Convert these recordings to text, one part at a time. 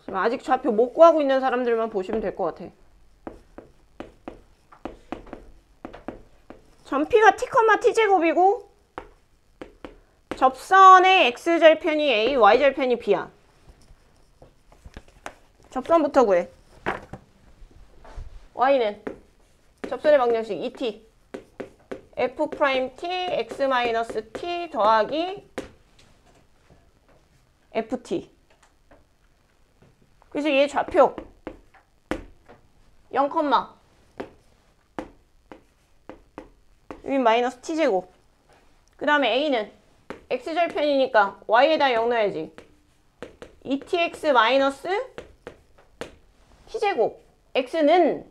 지금 아직 좌표 못 구하고 있는 사람들만 보시면 될 것 같아. 전피가 t, t제곱이고 접선의 x절편이 a, y절편이 b야. 접선부터 구해. y는 접선의 방정식 2t f't x-t 더하기 ft. 그래서 얘 좌표 0, 여기 마이너스 t제곱. 그 다음에 a는 x절편이니까 y에다 0 넣어야지. 2tx 마이너스 t제곱. x는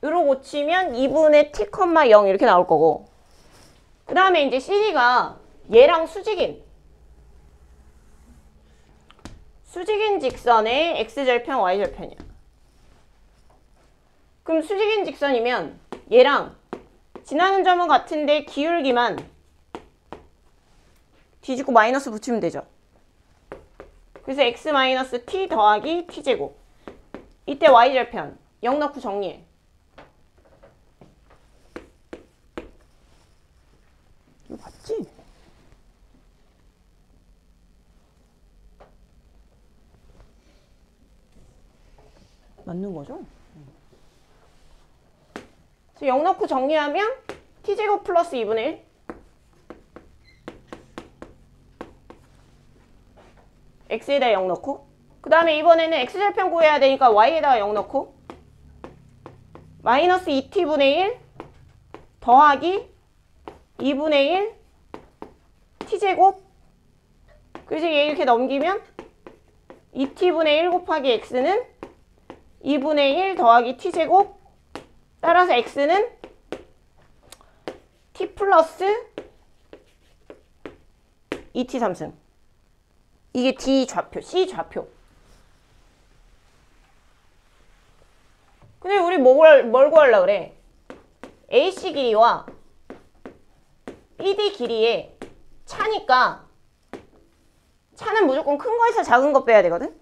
으로 고치면 2분의 t, 0 이렇게 나올 거고. 그 다음에 이제 CD가 얘랑 수직인 직선의 x절편, y절편이야. 그럼 수직인 직선이면 얘랑 지나는 점은 같은데 기울기만 뒤집고 마이너스 붙이면 되죠. 그래서 x-t 더하기 t제곱. 이때 y절편 0 넣고 정리해. 이거 봤지? 맞는 거죠? 0 넣고 정리하면 t제곱 플러스 2분의 1 x에다 0 넣고, 그 다음에 이번에는 x절편 구해야 되니까 y에다가 0 넣고 마이너스 2t분의 1 더하기 2분의 1 t제곱. 그래서 얘 이렇게 넘기면 2t분의 1 곱하기 x는 2분의 1 더하기 t제곱. 따라서 x는 t 플러스 2t 3승. 이게 d 좌표, c 좌표. 근데 우리 뭘 구하려고 그래? AC 길이와 BD 길이의 차니까 차는 무조건 큰 거에서 작은 거 빼야 되거든?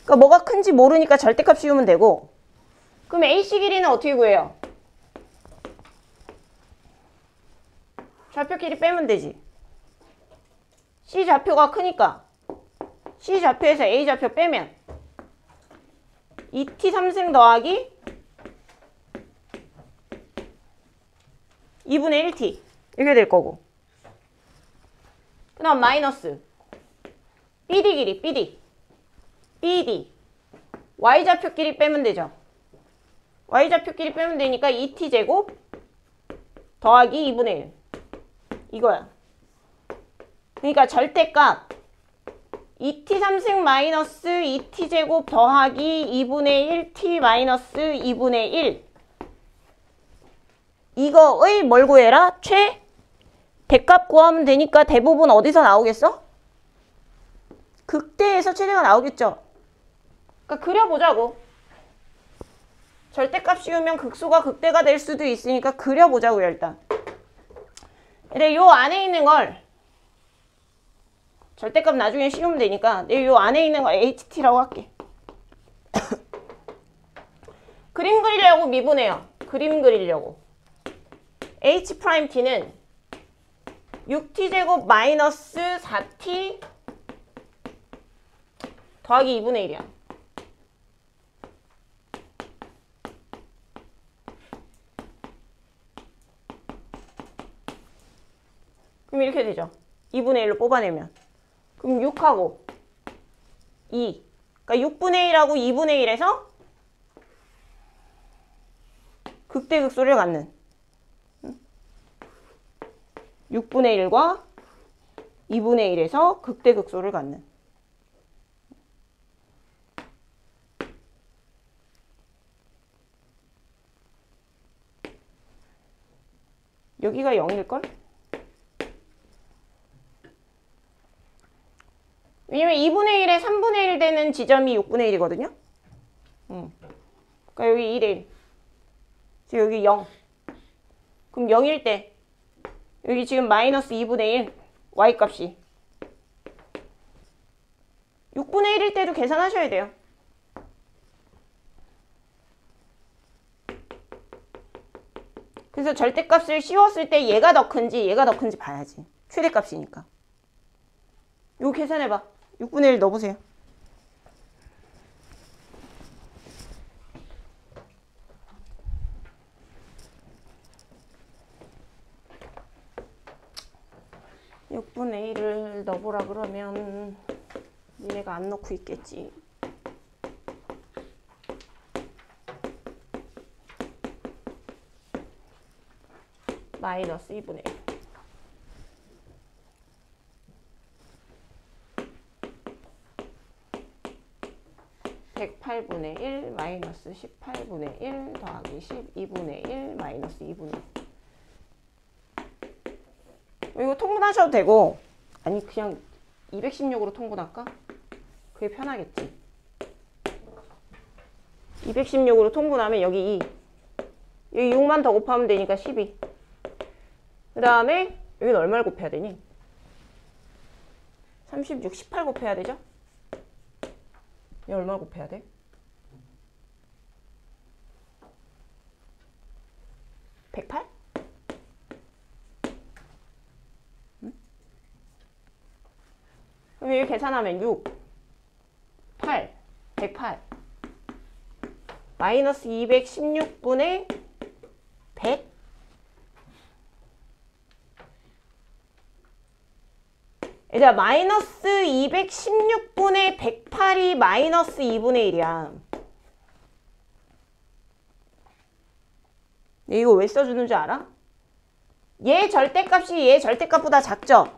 그러니까 뭐가 큰지 모르니까 절대값 씌우면 되고. 그럼 AC 길이는 어떻게 구해요? 좌표 길이 빼면 되지. C 좌표가 크니까 C 좌표에서 A 좌표 빼면 2t 3승 더하기 2분의 1t 이렇게 될 거고. 그 다음 마이너스 BD 길이 BD Y좌표 길이 빼면 되죠. Y좌표 길이 빼면 되니까 2t제곱 더하기 2분의 1 이거야. 그러니까 절대값 2t 3승 마이너스 2t제곱 더하기 2분의 1t 마이너스 2분의 1 이거의 뭘 구해라? 대값 구하면 되니까 대부분 어디서 나오겠어? 극대에서 최대가 나오겠죠. 그러니까 그려보자고. 절대값 씌우면 극소가 극대가 될 수도 있으니까 그려보자고요. 일단 근데 요 안에 있는 걸 절대값 나중에 씌우면 되니까 요 안에 있는 거 HT라고 할게. 그림 그리려고 미분해요. 그림 그리려고. H'T는 6t제곱 마이너스 4t 더하기 2분의 1이야. 그럼 이렇게 되죠. 2분의 1로 뽑아내면. 그럼 6하고 2. 그러니까 6분의 1하고 2분의 1에서 극대극소를 갖는 6분의 1과 2분의 1에서 극대극소를 갖는 여기가 0일걸? 왜냐면 2분의 1에 3분의 1 되는 지점이 6분의 1이거든요. 그러니까 여기 1에 1. 그래서 여기 0. 그럼 0일 때 여기 지금 마이너스 2분의 1 y값이 6분의 1일 때도 계산하셔야 돼요. 그래서 절대값을 씌웠을 때 얘가 더 큰지 얘가 더 큰지 봐야지. 최대값이니까. 이거 계산해봐. 6분의 1 넣어보세요. (6분의 1을) 넣어보라 그러면 니네가 안 넣고 있겠지. 마이너스 2분의 1. (108분의 1) 마이너스 (18분의 1) 더하기 (12분의 1) 마이너스 (2분의 1). 이거 통분하셔도 되고, 아니 그냥 216으로 통분할까? 그게 편하겠지. 216으로 통분하면 여기 2, 여기 6만 더 곱하면 되니까 12. 그 다음에 여기는 얼마를 곱해야 되니? 36, 18 곱해야 되죠? 얘 얼마 곱해야 돼? 108? 응? 그럼 여기 계산하면 6, 8, 108 마이너스 216분의 100 얘들아 마이너스 216분의 108이 마이너스 2분의 1이야. 이거 왜 써주는 줄 알아? 얘 절대값이 얘 절대값보다 작죠?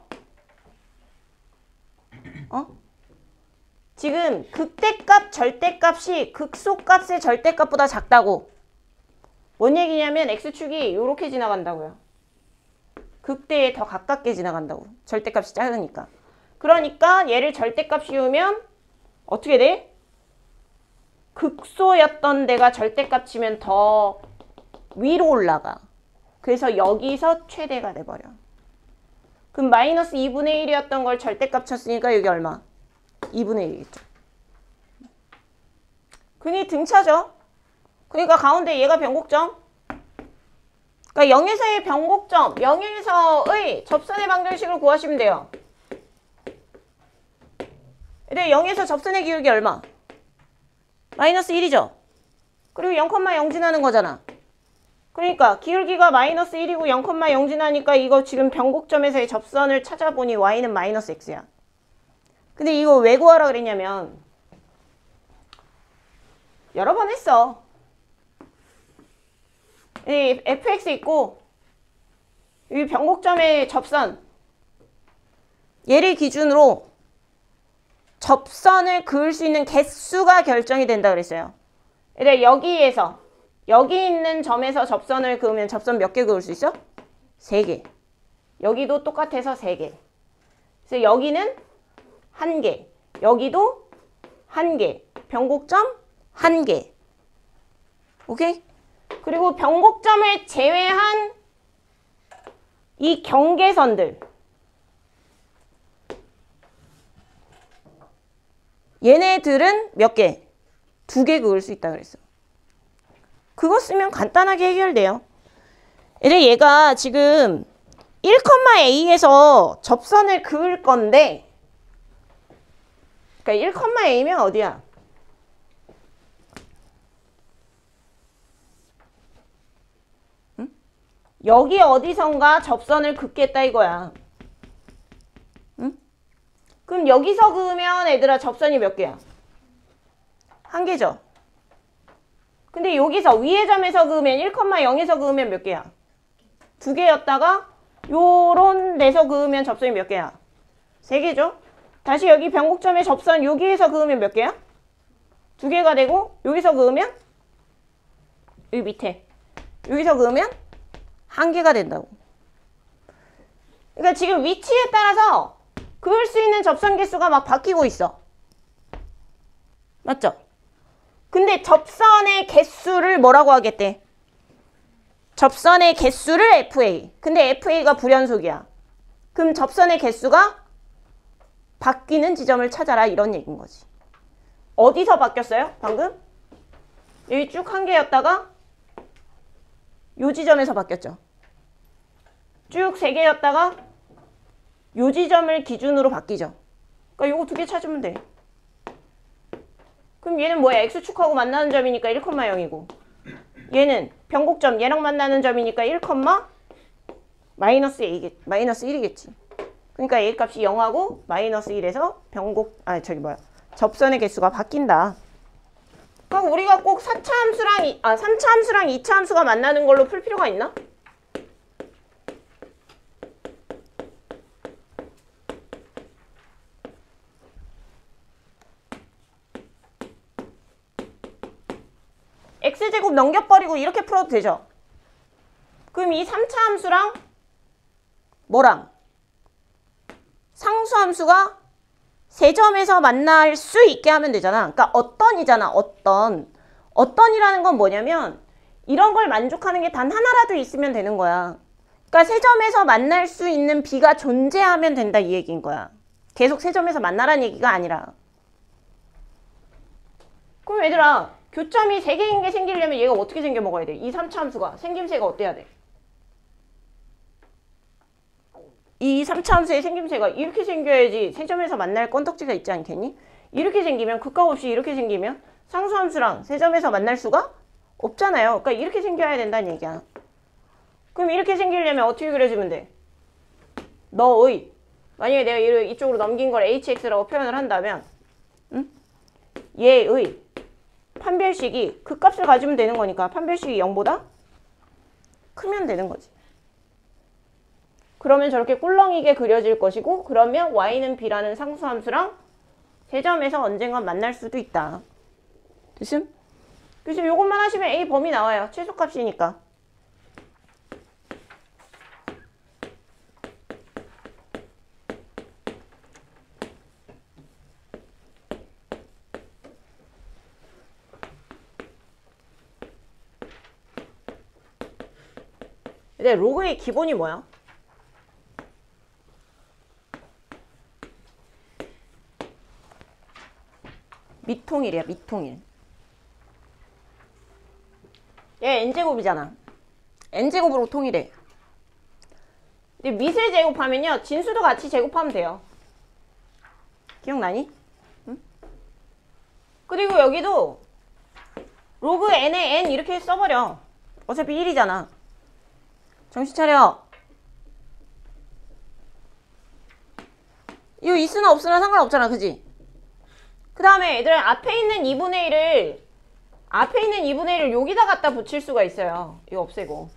지금 극대값 절대값이 극소값의 절대값보다 작다고. 뭔 얘기냐면 x축이 이렇게 지나간다고요. 극대에 더 가깝게 지나간다고. 절대값이 작으니까. 그러니까 얘를 절대값 씌우면 어떻게 돼? 극소였던 데가 절대값 치면 더 위로 올라가. 그래서 여기서 최대가 돼버려. 그럼 마이너스 2분의 1이었던 걸 절대값 쳤으니까 여기 얼마? 2분의 1이겠죠. 그게 등차죠. 그러니까 가운데 얘가 변곡점. 그러니까 0에서의 변곡점, 0에서의 접선의 방정식을 구하시면 돼요. 근데 0에서 접선의 기울기 얼마? 마이너스 1이죠. 그리고 0,0 지나는 거잖아. 그러니까 기울기가 마이너스 1이고 0,0 지나니까 이거 지금 변곡점에서의 접선을 찾아보니 y는 마이너스 x야. 근데 이거 왜 구하라 그랬냐면 여러 번 했어. 이 fx 있고 이 변곡점의 접선 얘를 기준으로 접선을 그을 수 있는 개수가 결정이 된다 그랬어요. 근데 여기에서 여기 있는 점에서 접선을 그으면 접선 몇 개 그을 수 있어? 3개. 여기도 똑같아서 3개. 그래서 여기는 1개, 여기도 1개, 변곡점 1개. 오케이? 그리고 변곡점을 제외한 이 경계선들 얘네들은 몇 개? 2개 그을 수 있다 그랬어. 그거 쓰면 간단하게 해결돼요. 얘가 지금 1,a에서 접선을 그을 건데 그러니까 1,a면 어디야? 응? 여기 어디선가 접선을 긋겠다 이거야. 응? 그럼 여기서 그으면 얘들아 접선이 몇 개야? 1개죠. 근데 여기서 위의 점에서 그으면 1,0에서 그으면 몇 개야? 2개였다가 요런 데서 그으면 접선이 몇 개야? 3개죠. 다시 여기 변곡점의 접선 여기에서 그으면 몇 개야? 2개가 되고 여기서 그으면 여기 밑에 여기서 그으면 1개가 된다고. 그러니까 지금 위치에 따라서 그을 수 있는 접선 개수가 막 바뀌고 있어. 맞죠? 근데 접선의 개수를 뭐라고 하겠대? 접선의 개수를 FA. 근데 FA가 불연속이야. 그럼 접선의 개수가 바뀌는 지점을 찾아라 이런 얘기인 거지. 어디서 바뀌었어요? 방금? 여기 쭉 한 개였다가 요 지점에서 바뀌었죠. 쭉 세 개였다가 요 지점을 기준으로 바뀌죠. 그러니까 요거 두 개 찾으면 돼. 그럼 얘는 뭐야? X축하고 만나는 점이니까 1,0이고 얘는 변곡점 얘랑 만나는 점이니까 1, 마이너스 1이겠지. 그러니까 A 값이 0하고 마이너스 1에서 접선의 개수가 바뀐다. 그럼 우리가 꼭 4차 함수랑 3차 함수랑 2차 함수가 만나는 걸로 풀 필요가 있나? x제곱 넘겨버리고 이렇게 풀어도 되죠? 그럼 이 3차 함수랑 뭐랑? 상수함수가 세 점에서 만날 수 있게 하면 되잖아. 그러니까 어떤이잖아. 어떤이라는 건 뭐냐면 이런 걸 만족하는 게 단 하나라도 있으면 되는 거야. 그러니까 세 점에서 만날 수 있는 B가 존재하면 된다 이 얘기인 거야. 계속 세 점에서 만나라는 얘기가 아니라. 그럼 얘들아 교점이 3개인 게 생기려면 얘가 어떻게 생겨 먹어야 돼? 이 3차 함수가 생김새가 어때야 돼? 이 3차 함수의 생김새가 이렇게 생겨야지 세 점에서 만날 건덕지가 있지 않겠니? 이렇게 생기면 극과 없이 이렇게 생기면 상수함수랑 세 점에서 만날 수가 없잖아요. 그러니까 이렇게 생겨야 된다는 얘기야. 그럼 이렇게 생기려면 어떻게 그려주면 돼? 너의 만약에 내가 이쪽으로 넘긴 걸 hx라고 표현을 한다면 얘의 판별식이 그 값을 가지면 되는 거니까 판별식이 0보다 크면 되는 거지. 그러면 저렇게 꿀렁이게 그려질 것이고 그러면 y는 b라는 상수함수랑 세 점에서 언젠간 만날 수도 있다. 됐음? 그래서 이것만 하시면 a 범위 나와요. 최소값이니까. 근데 로그의 기본이 뭐야? 미통일이야, 미통일. 얘 n제곱이잖아. n제곱으로 통일해. 근데 밑을 제곱하면요. 진수도 같이 제곱하면 돼요. 기억나니? 응? 그리고 여기도 로그 n에 n 이렇게 써버려. 어차피 1이잖아. 정신 차려. 이거 있으나 없으나 상관없잖아. 그지? 그 다음에 얘들은 앞에 있는 2분의 1을 여기다 갖다 붙일 수가 있어요. 이거 없애고.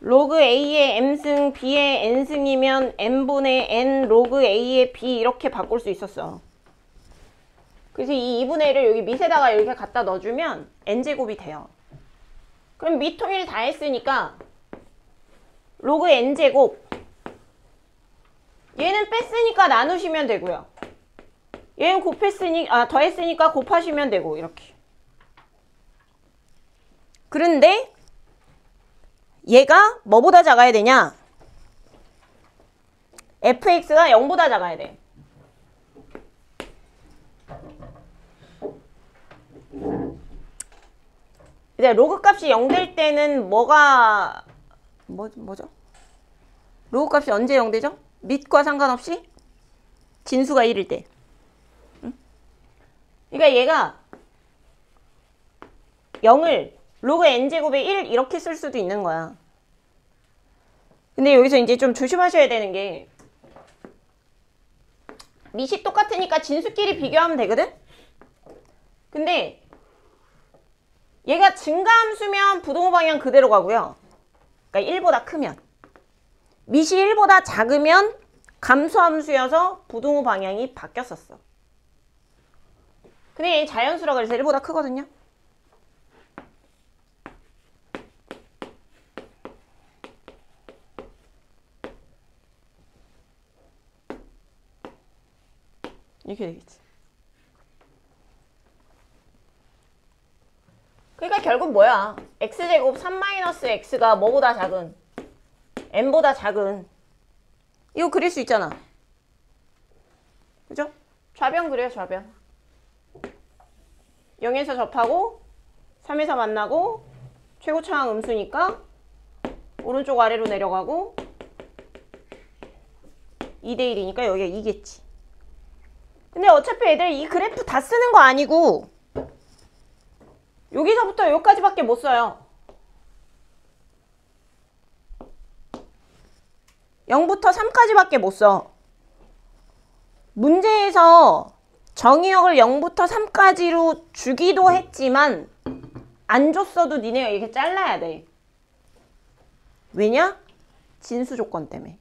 로그 A의 M승, B의 N승이면 N분의 N 로그 A의 B 이렇게 바꿀 수 있었어. 그래서 이 2분의 1을 여기 밑에다가 이렇게 갖다 넣어주면 N제곱이 돼요. 그럼 밑통일 다 했으니까 로그 N제곱 얘는 뺐으니까 나누시면 되고요. 얘는 더했으니까 곱하시면 되고 이렇게. 그런데 얘가 뭐보다 작아야 되냐? fx가 0보다 작아야 돼. 이제 로그 값이 0 될 때는 뭐죠? 로그 값이 언제 0 되죠? 밑과 상관없이 진수가 1일 때. 응? 그러니까 얘가 0을 로그 n제곱에 1 이렇게 쓸 수도 있는 거야. 근데 여기서 이제 좀 조심하셔야 되는 게 밑이 똑같으니까 진수끼리 비교하면 되거든? 근데 얘가 증가함수면 부동호 방향 그대로 가고요. 그러니까 1보다 크면. 밑이 1보다 작으면 감소함수여서 부동호 방향이 바뀌었었어. 근데 얘 자연수라 그래서 1보다 크거든요. 이렇게 되겠지. 그러니까 결국 뭐야? x제곱 3-x가 뭐보다 작은? n보다 작은. 이거 그릴 수 있잖아. 그죠? 좌변 그래요, 좌변. 0에서 접하고 3에서 만나고 최고차항 음수니까 오른쪽 아래로 내려가고 2대1이니까 여기가 2겠지. 근데 어차피 애들 이 그래프 다 쓰는 거 아니고 여기서부터 여기까지밖에 못 써요. 0부터 3까지밖에 못 써. 문제에서 정의역을 0부터 3까지로 주기도 했지만 안 줬어도 니네가 이렇게 잘라야 돼. 왜냐? 진수 조건 때문에.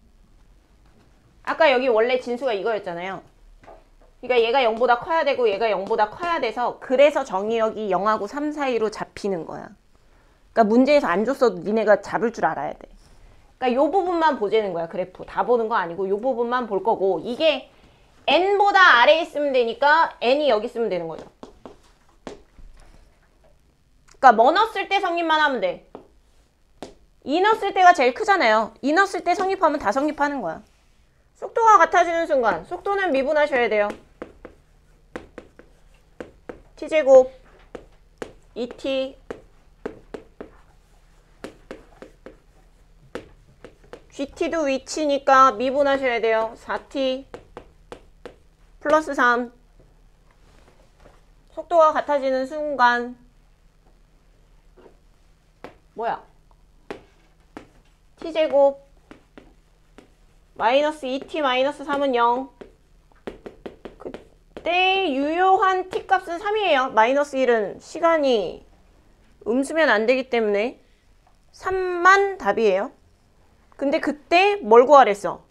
아까 여기 원래 진수가 이거였잖아요. 그러니까 얘가 0보다 커야 되고 얘가 0보다 커야 돼서 그래서 정의역이 0하고 3 사이로 잡히는 거야. 그러니까 문제에서 안 줬어도 니네가 잡을 줄 알아야 돼. 그러니까 요 부분만 보자는 거야. 그래프 다 보는 거 아니고 요 부분만 볼 거고 이게 n보다 아래에 있으면 되니까 n이 여기 있으면 되는 거죠. 그러니까 뭐 넣었을 때 성립만 하면 돼. 2 넣었을 때가 제일 크잖아요. 2 넣었을 때 성립하면 다 성립하는 거야. 속도가 같아지는 순간 속도는 미분하셔야 돼요. t제곱 2t gt도 위치니까 미분하셔야 돼요. 4t 플러스 3 속도가 같아지는 순간 뭐야? t제곱 마이너스 2t 마이너스 3은 0. 그때 유효한 t 값은 3이에요. 마이너스 1은 시간이 음수면 안 되기 때문에 3만 답이에요. 근데 그때 뭘 구하랬어?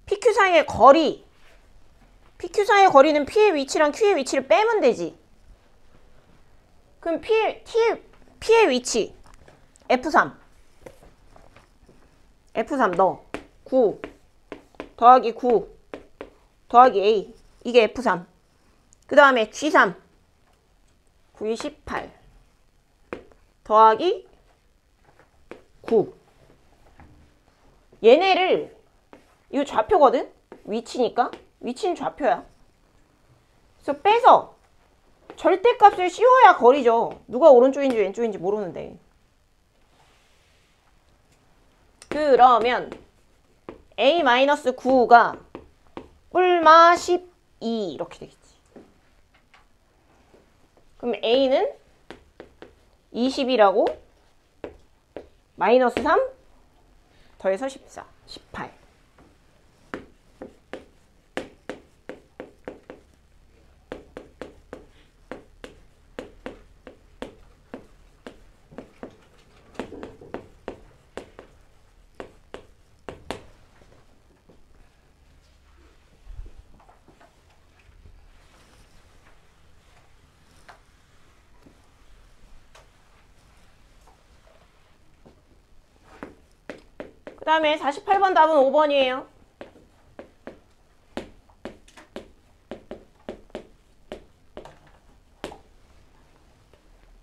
PQ 사이의 거리. PQ 사이의 거리는 P의 위치랑 Q의 위치를 빼면 되지. 그럼 P의 위치 F3 넣어. 9 더하기 9 더하기 A 이게 F3. 그 다음에 G3 9이 18 더하기 9 얘네를 이거 좌표거든? 위치니까 위치는 좌표야. 그래서 빼서 절대값을 씌워야 거리죠. 누가 오른쪽인지 왼쪽인지 모르는데. 그러면 A-9가 꿀마 12 이렇게 되겠지. 그럼 A는 20이라고 마이너스 3 더해서 14, 18. 그 다음에 48번 답은 5번이에요.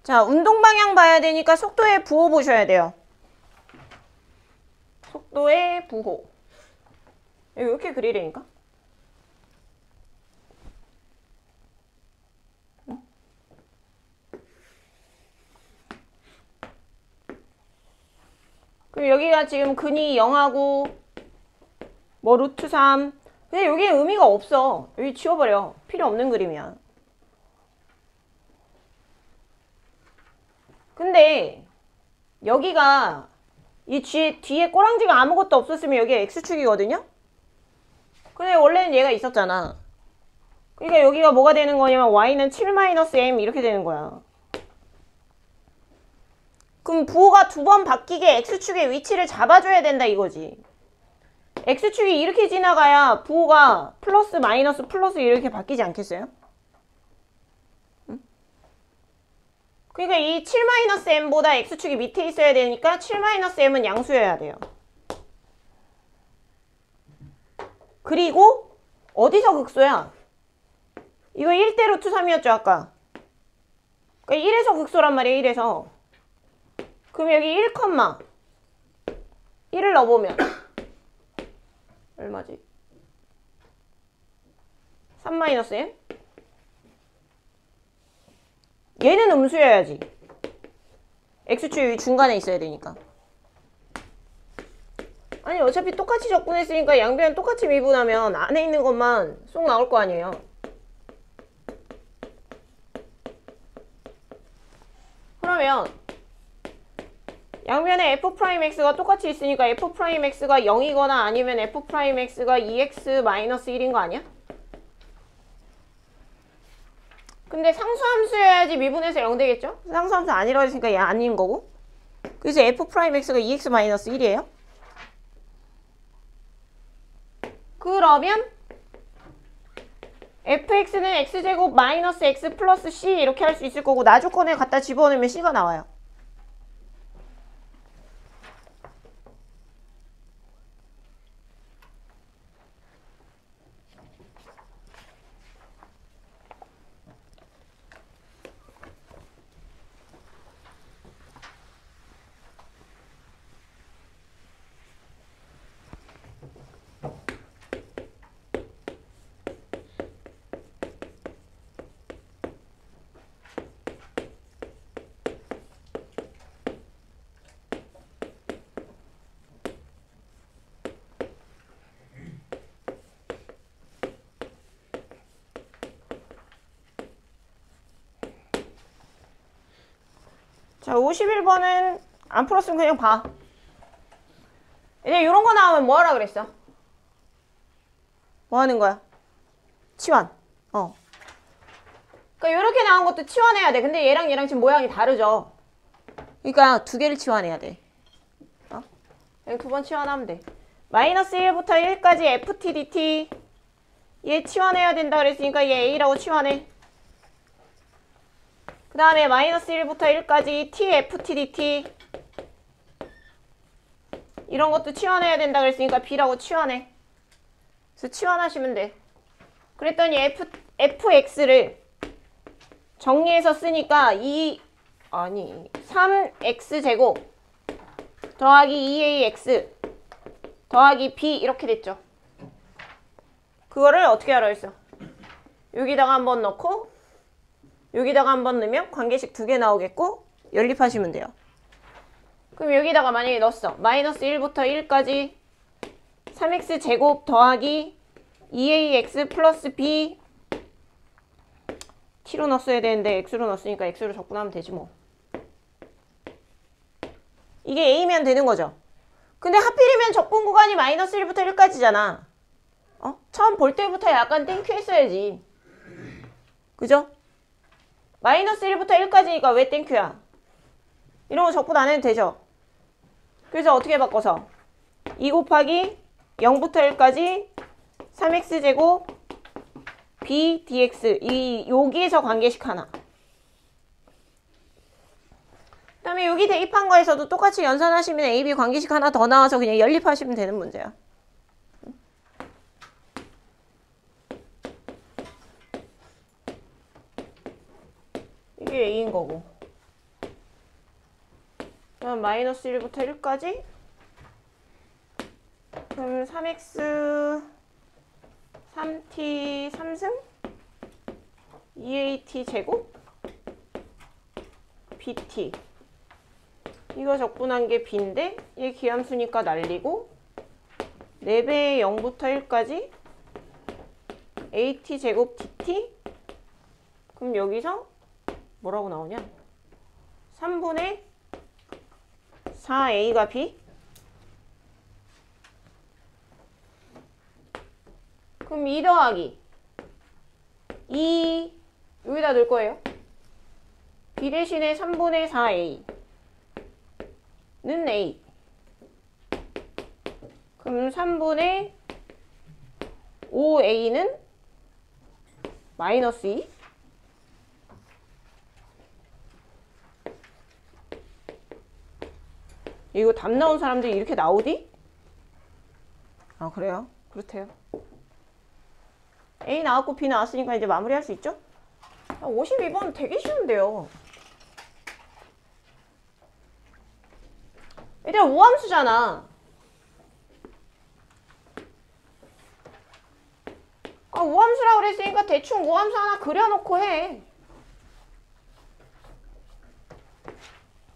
자, 운동 방향 봐야 되니까 속도의 부호 보셔야 돼요. 속도의 부호. 이렇게 그리려니까. 그럼 여기가 지금 근이 0하고 뭐 루트 3. 근데 여기에 의미가 없어. 여기 지워버려. 필요 없는 그림이야. 근데 여기가 이 뒤에 꼬랑지가 아무것도 없었으면 여기가 x축이거든요? 근데 원래는 얘가 있었잖아. 그러니까 여기가 뭐가 되는 거냐면 y는 7-m 이렇게 되는 거야. 그럼 부호가 두 번 바뀌게 x축의 위치를 잡아줘야 된다 이거지. x축이 이렇게 지나가야 부호가 플러스 마이너스 플러스 이렇게 바뀌지 않겠어요? 응? 그러니까 이 7-m보다 x축이 밑에 있어야 되니까 7-m은 양수여야 돼요. 그리고 어디서 극소야? 이거 1대 루트 3이었죠 아까. 그러니까 1에서 극소란 말이에요. 1에서. 그럼 여기 1, 1을 넣어보면 얼마지? 3-1? 얘는 음수여야지. x축 여기 중간에 있어야 되니까. 아니 어차피 똑같이 적분했으니까 양변 똑같이 미분하면 안에 있는 것만 쏙 나올 거 아니에요. 그러면 양변에 f'x가 똑같이 있으니까 f'x가 0이거나 아니면 f'x가 2x-1인 거 아니야? 근데 상수함수여야지 미분해서 0 되겠죠? 상수함수 아니라고 했으니까 얘 아닌 거고. 그래서 f'x가 2x-1이에요. 그러면 fx는 x제곱 마이너스 x 플러스 c 이렇게 할 수 있을 거고 나조건에 갖다 집어넣으면 c가 나와요. 자, 51번은 안 풀었으면 그냥 봐. 이제 이런 거 나오면 뭐 하라 그랬어? 뭐 하는 거야? 치환. 그러니까 이렇게 나온 것도 치환해야 돼. 근데 얘랑 지금 모양이 다르죠? 그러니까 두 개를 치환해야 돼. 그냥 두 번 치환하면 돼. 마이너스 1부터 1까지 ft dt 얘 치환해야 된다 그랬으니까 얘 a라고 치환해. 그 다음에 마이너스 1부터 1까지 t ft dt 이런 것도 치환해야 된다 그랬으니까 b라고 치환해. 그래서 치환하시면 돼. 그랬더니 fx를 정리해서 쓰니까 3x제곱 더하기 2ax 더하기 b 이렇게 됐죠. 그거를 어떻게 하라 했어? 여기다가 한번 넣고 여기다가 한번 넣으면 관계식 두 개 나오겠고 연립하시면 돼요. 그럼 여기다가 만약에 넣었어. 마이너스 1부터 1까지 3x제곱 더하기 2ax 플러스 b t로 넣었어야 되는데 x로 넣었으니까 x로 적분하면 되지 뭐. 이게 a면 되는 거죠. 근데 하필이면 적분 구간이 마이너스 1부터 1까지잖아. 처음 볼 때부터 약간 땡큐 했어야지. 그죠? 마이너스 1부터 1까지니까 왜 땡큐야? 이런 거 적분 안 해도 되죠? 그래서 어떻게 바꿔서 2 곱하기 0부터 1까지 3x제곱 b dx 여기에서 관계식 하나. 그 다음에 여기 대입한 거에서도 똑같이 연산하시면 a, b 관계식 하나 더 나와서 그냥 연립하시면 되는 문제야. 이게 a인 거고. 그럼 마이너스 1부터 1까지 그럼 3x 3t 3승 2at 제곱 bt 이거 적분한 게 b인데 얘 기함수니까 날리고 4배의 0부터 1까지 at 제곱 dt 그럼 여기서 뭐라고 나오냐? 3분의 4a가 b 그럼 2 더하기 2 여기다 넣을 거예요. b 대신에 3분의 4a 는 a 그럼 3분의 5a는 마이너스 2 이거 답 나온 사람들이 이렇게 나오디? 아 그래요? 그렇대요. A 나왔고 B 나왔으니까 이제 마무리할 수 있죠? 52번 되게 쉬운데요. 얘들아 우함수잖아. 우함수라고 그랬으니까 대충 우함수 하나 그려놓고 해.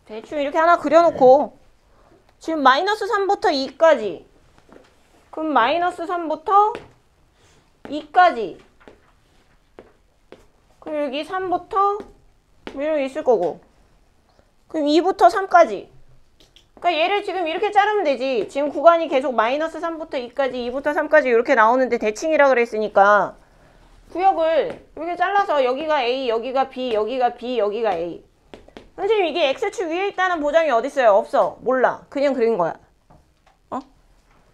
대충 이렇게 하나 그려놓고 지금 마이너스 3부터 2까지 그럼 마이너스 3부터 2까지 그럼 여기 3부터 이렇게 있을 거고 그럼 2부터 3까지 그러니까 얘를 지금 이렇게 자르면 되지. 지금 구간이 계속 마이너스 3부터 2까지 2부터 3까지 이렇게 나오는데 대칭이라 그랬으니까 구역을 이렇게 잘라서 여기가 A, 여기가 B, 여기가 B, 여기가 A. 선생님 이게 X축 위에 있다는 보장이 어딨어요? 없어. 몰라. 그냥 그린 거야.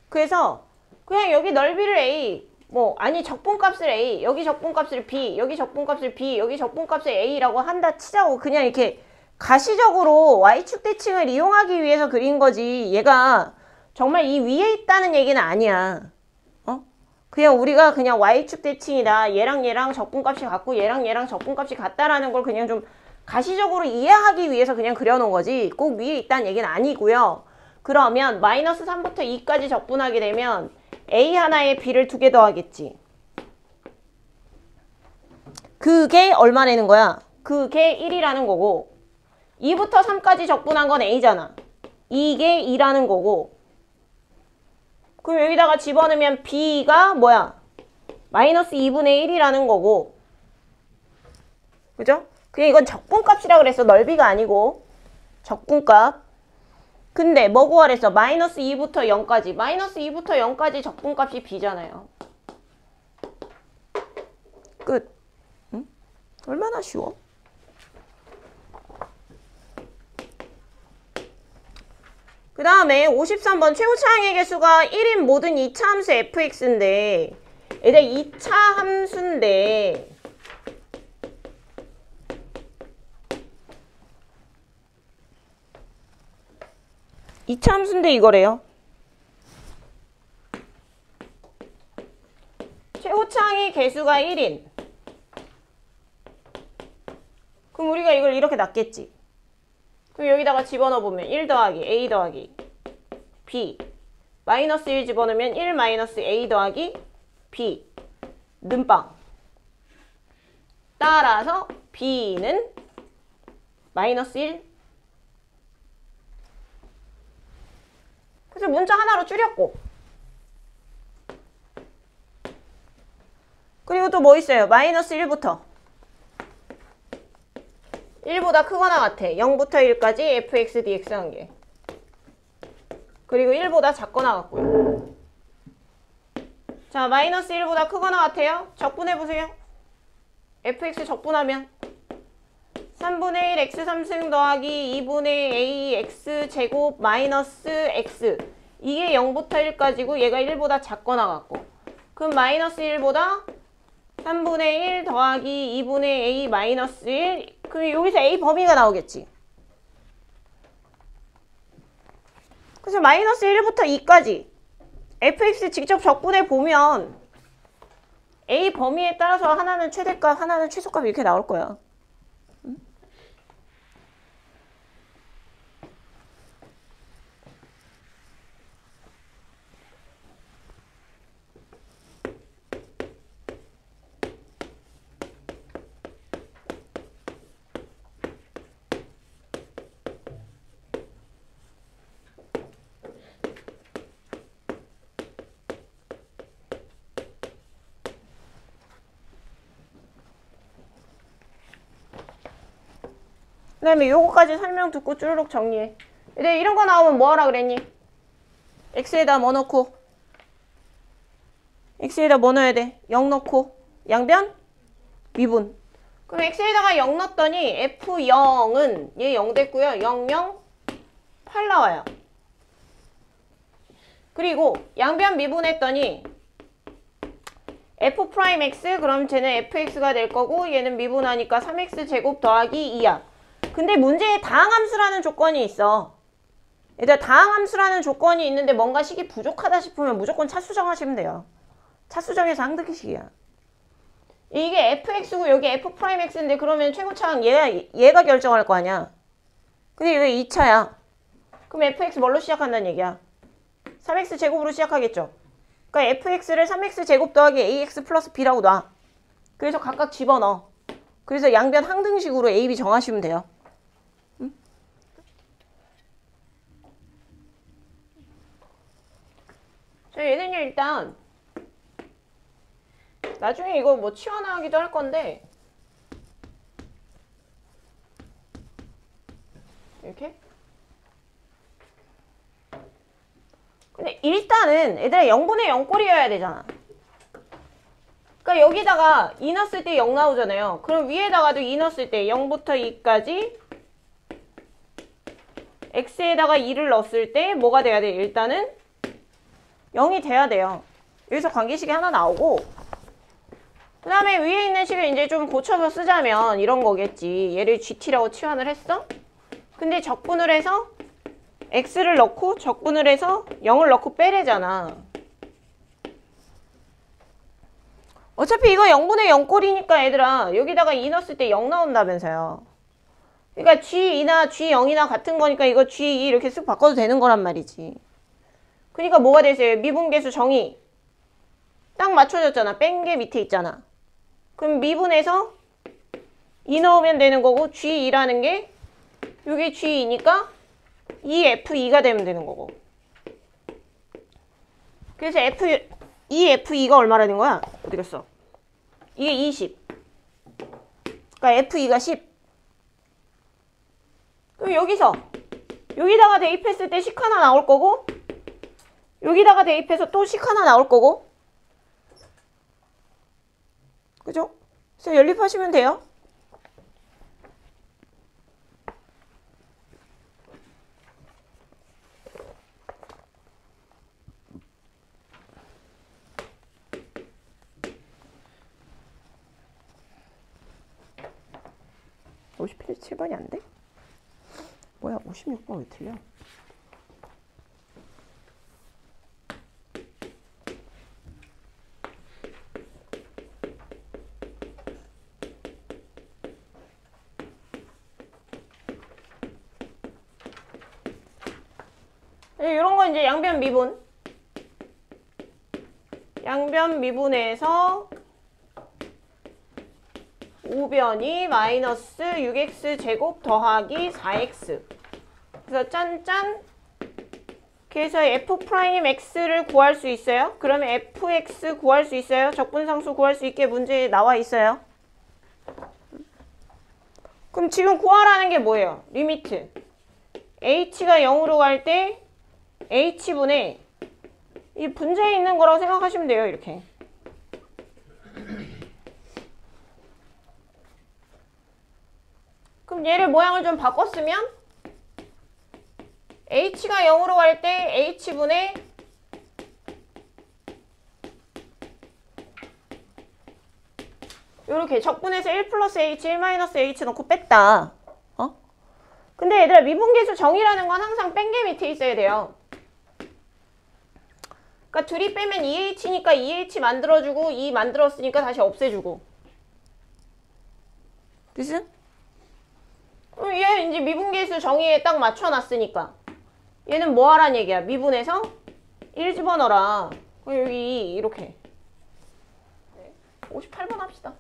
그래서 그냥 여기 넓이를 A 아니 적분값을 A, 여기 적분값을 B, 여기 적분값을 B, 여기 적분값을 A라고 한다 치자고 그냥 이렇게 가시적으로 Y축 대칭을 이용하기 위해서 그린 거지. 얘가 정말 이 위에 있다는 얘기는 아니야. 그냥 우리가 그냥 Y축 대칭이다. 얘랑 얘랑 적분값이 같고 얘랑 얘랑 적분값이 같다라는 걸 그냥 좀 가시적으로 이해하기 위해서 그냥 그려놓은 거지. 꼭 위에 있다는 얘기는 아니고요. 그러면 마이너스 3부터 2까지 적분하게 되면 A 하나에 B를 2개 더하겠지. 그게 얼마라는 거야? 그게 1이라는 거고 2부터 3까지 적분한 건 A잖아. 이게 2라는 거고 그럼 여기다가 집어넣으면 B가 뭐야? 마이너스 2분의 1이라는 거고 그죠? 그냥 이건 적분값이라 그랬어. 넓이가 아니고 적분값. 근데 뭐 구하랬어? 마이너스 2부터 0까지. 마이너스 2부터 0까지 적분값이 B잖아요. 끝. 응? 얼마나 쉬워? 그 다음에 53번 최고차항의 개수가 1인 모든 2차 함수 fx인데 얘들 2차 함수인데 2차 함수인데 이거래요. 최고차항의 개수가 1인. 그럼 우리가 이걸 이렇게 놨겠지. 그럼 여기다가 집어넣어보면 1 더하기 A 더하기 B 마이너스 1 집어넣으면 1 마이너스 A 더하기 B 는빵. 따라서 B는 마이너스 1. 그래서 문자 하나로 줄였고 그리고 또 뭐 있어요? 마이너스 1부터 1보다 크거나 같아. 0부터 1까지 fx dx 한 개. 그리고 1보다 작거나 같고요. 자, 마이너스 1보다 크거나 같아요. 적분해보세요. fx 적분하면 3분의 1 x 3승 더하기 2분의 a x 제곱 마이너스 x 이게 0부터 1까지고 얘가 1보다 작거나 같고 그럼 마이너스 1보다 3분의 1 더하기 2분의 a 마이너스 1 그럼 여기서 a 범위가 나오겠지. 그래서 마이너스 1부터 2까지 fx 직접 적분해 보면 a 범위에 따라서 하나는 최대값 하나는 최소값 이렇게 나올 거야. 그 다음에 요거까지 설명 듣고 쭈르륵 정리해. 근데 이런 거 나오면 뭐 하라 그랬니? x에다 뭐 넣고 x에다 뭐 넣어야 돼? 0 넣고 양변? 미분. 그럼 x에다가 0 넣었더니 f0은 얘 0 됐고요. 0, 0, 8 나와요. 그리고 양변 미분했더니 f'x 그럼 쟤는 fx가 될 거고 얘는 미분하니까 3x 제곱 더하기 2야. 근데 문제에 다항함수라는 조건이 있어. 얘들아 다항함수라는 조건이 있는데 뭔가 식이 부족하다 싶으면 무조건 차수정하시면 돼요. 차수정해서 항등식이야. 이게 fx고 여기 f'x인데 그러면 최고차항 얘가 결정할 거 아니야. 근데 이거 2차야. 그럼 fx 뭘로 시작한다는 얘기야? 3x 제곱으로 시작하겠죠. 그러니까 fx를 3x 제곱 더하기 ax 플러스 b라고 놔. 그래서 각각 집어넣어. 그래서 양변 항등식으로 a, b 정하시면 돼요. 응? 자, 얘는요 일단 나중에 이거 뭐 치환하기도 할 건데 이렇게. 근데 일단은 얘들아 0분의 0꼴이어야 되잖아. 그러니까 여기다가 2 넣었을 때 0 나오잖아요. 그럼 위에다가도 2 넣었을 때 0부터 2까지 x에다가 2를 넣었을 때 뭐가 돼야 돼? 일단은 0이 돼야 돼요. 여기서 관계식이 하나 나오고 그 다음에 위에 있는 식을 이제 좀 고쳐서 쓰자면 이런 거겠지. 얘를 gt라고 치환을 했어. 근데 적분을 해서 x를 넣고 적분을 해서 0을 넣고 빼래잖아. 어차피 이거 0분의 0꼴이니까 얘들아 여기다가 2 넣었을 때 0 나온다면서요. 그러니까 g2나 g0이나 같은 거니까 이거 g2 이렇게 쓱 바꿔도 되는 거란 말이지. 그러니까 뭐가 되세요? 미분계수 정의 딱 맞춰졌잖아. 뺀 게 밑에 있잖아. 그럼 미분에서 2 넣으면 되는 거고 g2라는 게 이게 g2니까 2f2가 되면 되는 거고. 그래서 f2가 얼마라는 거야? 어디 갔어? 이게 20. 그러니까 f2가 10. 그럼 여기다가 대입했을 때 식 하나 나올 거고 여기다가 대입해서 또 식 하나 나올 거고. 그죠? 그래서 연립하시면 돼요. (58) 7번이 안 돼? 뭐야 56번 왜 틀려? 이런 건 이제 양변 미분. 양변 미분에서 5변이 마이너스 6x 제곱 더하기 4x. 그래서 짠짠. 그래서 f'x를 구할 수 있어요. 그러면 fx 구할 수 있어요. 적분상수 구할 수 있게 문제에 나와 있어요. 그럼 지금 구하라는 게 뭐예요? 리미트. h가 0으로 갈 때 h분의 이 분자에 있는 거라고 생각하시면 돼요. 이렇게. 그럼 얘를 모양을 좀 바꿨으면 h가 0으로 갈 때 h분의 요렇게 적분해서 1 플러스 h, 1 마이너스 h 넣고 뺐다. 근데 얘들아 미분계수 정의라는 건 항상 뺀 게 밑에 있어야 돼요. 그러니까 둘이 빼면 2h니까 2h 만들어주고 2 만들었으니까 다시 없애주고. 됐어? 얘 이제 미분계수 정의에 딱 맞춰놨으니까 얘는 뭐 하란 얘기야? 미분해서 1 집어넣어라. 여기 이렇게 58번 합시다.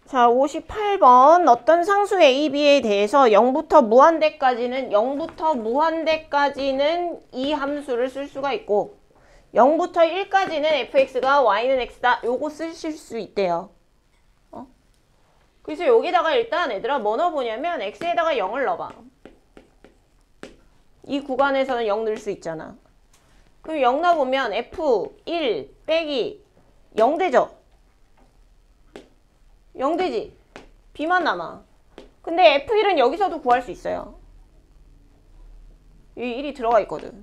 자, 58번 어떤 상수 a, b에 대해서 0부터 무한대까지는 이 함수를 쓸 수가 있고 0부터 1까지는 fx가 y는 x다. 요거 쓰실 수 있대요. 그래서 여기다가 일단 얘들아 뭐 넣어보냐면 x에다가 0을 넣어봐. 이 구간에서는 0 넣을 수 있잖아. 그럼 0 넣어보면 f1 빼기 0 되죠? 0 되지? b만 남아. 근데 f1은 여기서도 구할 수 있어요. 이 1이 들어가 있거든.